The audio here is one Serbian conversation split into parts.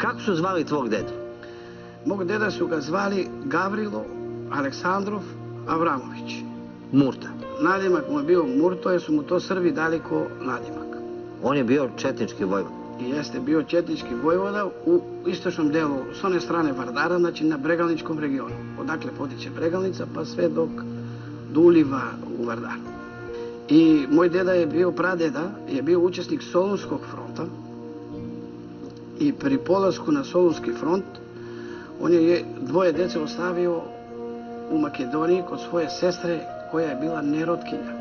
Kako su zvali tvog dedu? Mog deda su ga zvali Gavrilo Aleksandrov Avramović. Murta. Nadimak mu je bio Murto jer su mu to Srbi dali ko nadimak. On je bio četnički vojvod. I jeste bio četnički vojvoda u istočnom delu, s one strane Vardara, znači na Bregalničkom regionu. Odakle potiče Bregalnica pa sve do uliva u Vardar. I moj deda je bio, pradeda, je bio učesnik Solunskog fronta i pri polasku na Solunski front on je dvoje dece ostavio u Makedoniji kod svoje sestre koja je bila nerotkinja,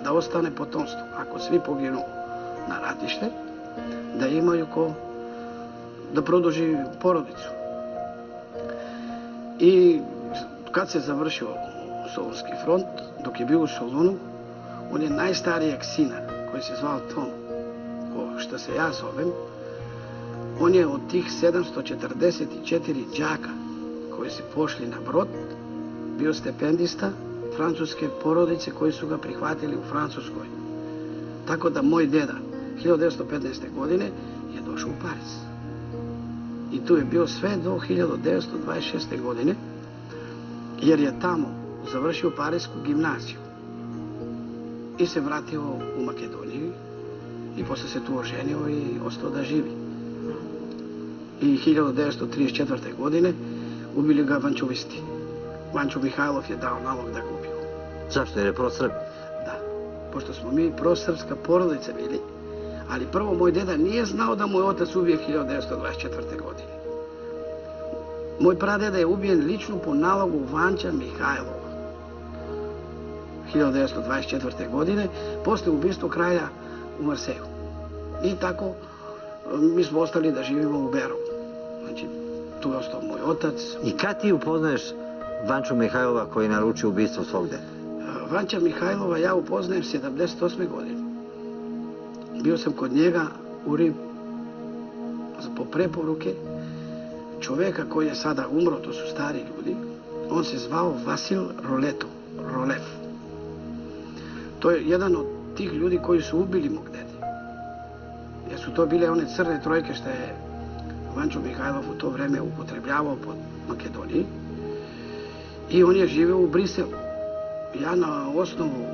da ostane potomstvo. Ako svi poginu na ratište, da imaju ko da produži porodicu. I kad se završio Solunski front, dok je bio u Solunu, on je najstarijeg sina, koji se zvao Tom, što se ja zovem, on je od tih 744 đaka koji su pošli na brod, bio stipendista francuske porodice koji su ga prihvatili u Francuskoj. Tako da moj deda 1915. godine je došao u Pariz. I tu je bio sve do 1926. godine, jer je tamo završio Parijsku gimnaziju i se vratio u Makedoniju i posle se tu oženio i ostao da živi. I 1934. godine ubili ga vančuvisti. Vanču Mihajlov je dao nalog da ga ubiju. Zašto? Jer je prosrb? Da, pošto smo mi prosrpska porodica bili, ali prvo moj deda nije znao da mu je otac ubije 1924. godine. Moj pradeda je ubijen lično po nalogu Vanča Mihajlova 1924. godine, posle ubistva kralja u Marseju. I tako mi smo ostali da živimo u Beru. Znači, tu je ostao moj otac. I kad ti upoznaješ Vanču Mihajlova koji je naručio ubistvo svog deda? Vanča Mihajlova ja upoznajem 78. godine. Bio sam kod njega u Rim po preporuke čoveka koji je sada umro, to su stari ljudi. On se zvao Vasil Rolev. To je jedan od tih ljudi koji su ubili mog dede. Jer su to bile one crne trojke što je Vančo Mihajlov u to vreme upotrebljavao po Makedoniji. I on je živeo u Briselu. Ja na osnovu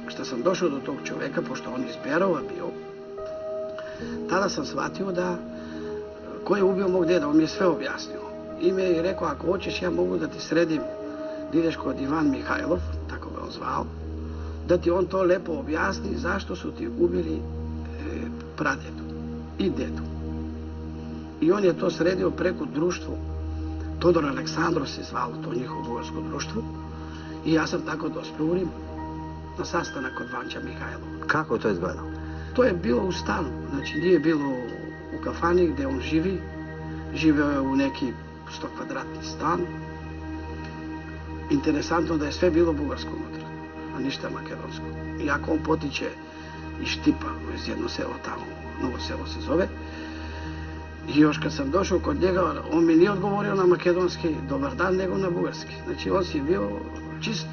što sam došao do tog čoveka, pošto on iz Berova bio, tada sam shvatio da ko je ubio mog deda, on mi je sve objasnio. I mi je rekao, ako hoćeš ja mogu da ti sredim da ideš kod Ivan Mihajlov, tako ga on zvao, da ti on to lepo objasni zašto su ti ubili pradedu i dedu. I on je to sredio preko društvu. Todor Aleksandrov se zvalo to njihovo bugarsko društvo. I ja sam tako dospio u Rim na sastanak kod Vanča Mihajlova. Kako je to izgledalo? To je bilo u stanu, znači nije bilo u kafani gde on živi. Živeo je u neki 100 kvadratni stan. Interesantno da je sve bilo bugarsko unutra, a ništa makedonsko. Iako on potiče iz Štipa, iz jedno selo tamo, Novo selo se zove. I još kad sam došao kod njega, on mi nije odgovorio na makedonski dobar dan, nego na bugarski. Znači on si bio čist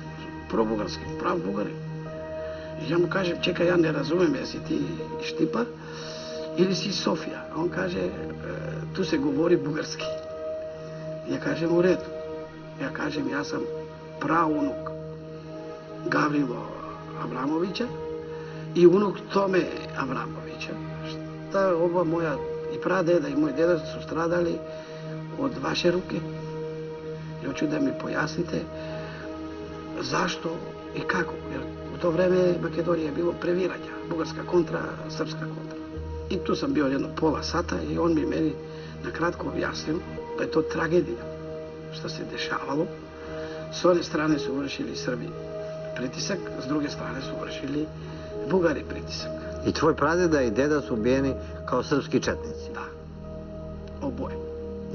probugarski, prav bugarin. I ja mu kažem, čekaj, ja ne razumem, jesi ti iz Štipa ili si iz Sofija? A on kaže, tu se govori bugarski. Ja kažem, u redu. Ja kažem, ja sam praunuk Gavrilo Avramovića i unuk Tome Avramovića. Šta oba moja i pradeda i moj deda su stradali od vaše ruke. I hoću da mi pojasnite zašto i kako. Jer u to vreme Makedonija je bilo previranja. Bugarska kontra, srpska kontra. I tu sam bio jedno pola sata i on mi meni na kratko objasnio da je to tragedija što se dešavalo. S one strane su vršili Srbi pritisak, s druge strane su vršili Bugari pritisak. I tvoj pradeda i deda su ubijeni kao srpski četnici? Da, oboje.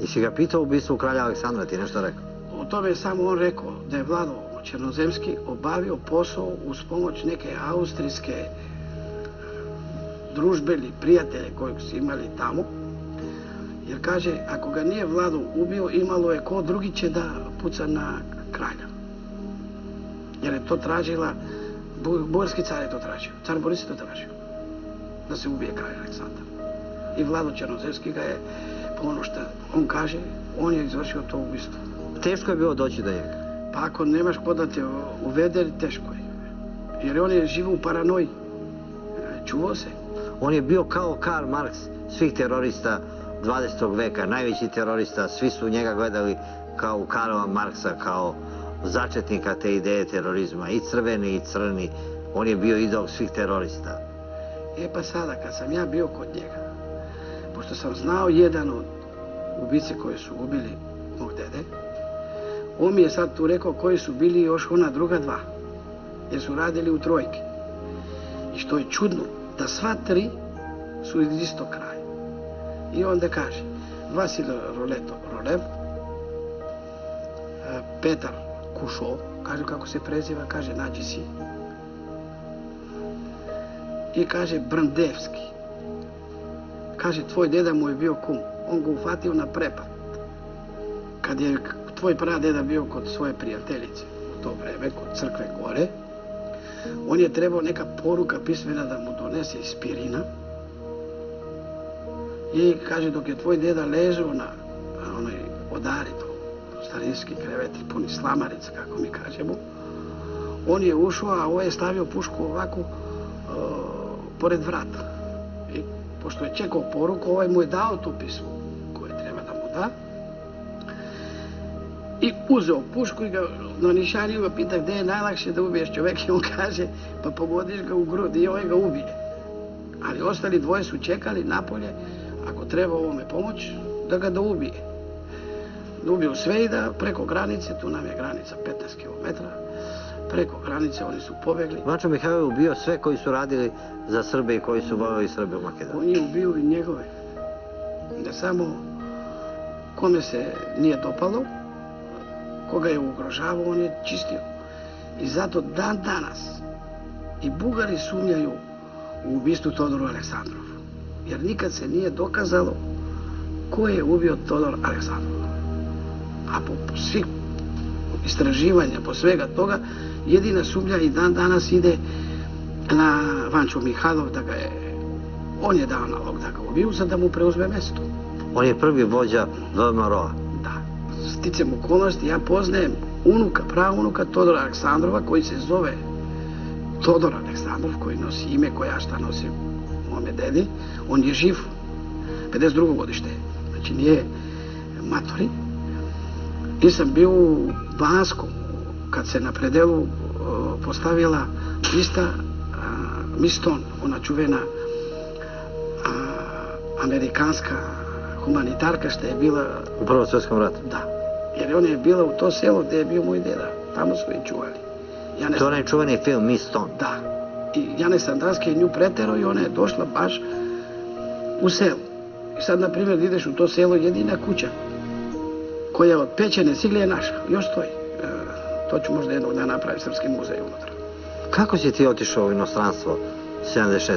I si ga pitao ubistvu kralja Aleksandra, ti nešto rekao? O tome je samo on rekao da je Vlado Černozemski obavio posao uz pomoć neke austrijske družbe ili prijatelje kojeg su imali tamo. Jer kaže, ako ga nije Vlado ubio, imalo je ko drugi će da puca na kralja. Jer je to tražila, bugarski car je to tražio, car Boris je to tražio, da se ubije kralj Aleksandar. i Vlado Černozemski ga je, po ono što on kaže, on je izvršio to ubistvo. Teško je bilo doći do njega. Pa ako nemaš ko da te uvede, teško je. Jer on je živio u paranoji. Čuvao se. On je bio kao Karl Marx svih terorista 20. veka, najveći terorista, svi su njega gledali kao Karla Marksa, kao začetnika te ideje terorizma, i crveni i crni. On je bio idol svih terorista. E pa sada, kad sam ja bio kod njega, pošto sam znao jedan od ubice koji su ubili mog dede, on mi je sad tu rekao koji su bili još ona druga dva, jer su radili u trojki. I što je čudno, da sva tri su iz istog kraja. I onda kaže, Vasil Rolev, Petar Kušov, kaže kako se preziva, kaže nađi si. I kaže Brandevski. Kaže, tvoj deda mu je bio kum. On ga ufatio na prepad. Kad je tvoj pradeda bio kod svoje prijateljice u to vreme, kod crkve gore, on je trebao neka poruka pismena da mu donese iz Pirina. I kaže, dok je tvoj deda ležao na onoj odari, to starinski kreveti, puni slamarice, kako mi kažemo, on je ušao, a ovo je stavio pušku ovako pored vrata. I pošto je čekao poruku, ovaj mu je dao to pismo koje treba da mu da. I uzeo pušku i ga na nišanju ga pita gde je najlakše da ubiješ čovjek i on kaže pa pogodiš ga u grudi i ovaj ga ubije. Ali ostali dvoje su čekali napolje, ako treba ovome pomoć, da ga da ubije. Da ubiju sve i da preko granice, tu nam je granica 15 km, preko granice oni su pobegli. Vančo Mihajlo je ubio sve koji su radili za Srbe i koji su voljeli Srbe u Makedoniji. On je ubio i njegove. Ne samo kome se nije dopalo, koga je ugrožavao, on je čistio. I zato dan danas i Bugari sumnjaju u ubistvu Todoru Aleksandrovu. Jer nikad se nije dokazalo ko je ubio Todor Aleksandrov. A po svih istraživanja, po svega toga, jedina sumnja i dan danas ide na Vanču Mihajlov da ga je, on je dao nalog da ga ubiju, za da mu preuzme mesto. On je prvi vođa VMRO-a. Da, sticam okolnosti, ja poznajem unuka, pravunuka Todora Aleksandrova, koji se zove Todor Aleksandrov, koji nosi ime koje ja šta nosim mome dedi. On je živ, 52. godište, znači nije matori. I sam bio u Banskom, kad se na predelu postavila pista Miston, ona čuvena amerikanska humanitarka što je bila... U Prvom svjetskom ratu? Da, jer ona je bila u to selo gdje je bio moj deda, tamo su je čuvali. To je onaj čuveni film Miston? Da, i Janez Sandanski je nju preterao i ona je došla baš u selo. I sad, na primjer, ideš u to selo, jedina kuća koja od pečene cigle je naša, još stoji. To ću možda jednog dana napraviti Srpski muzej unutra. Kako si ti otišao u inostranstvo 76.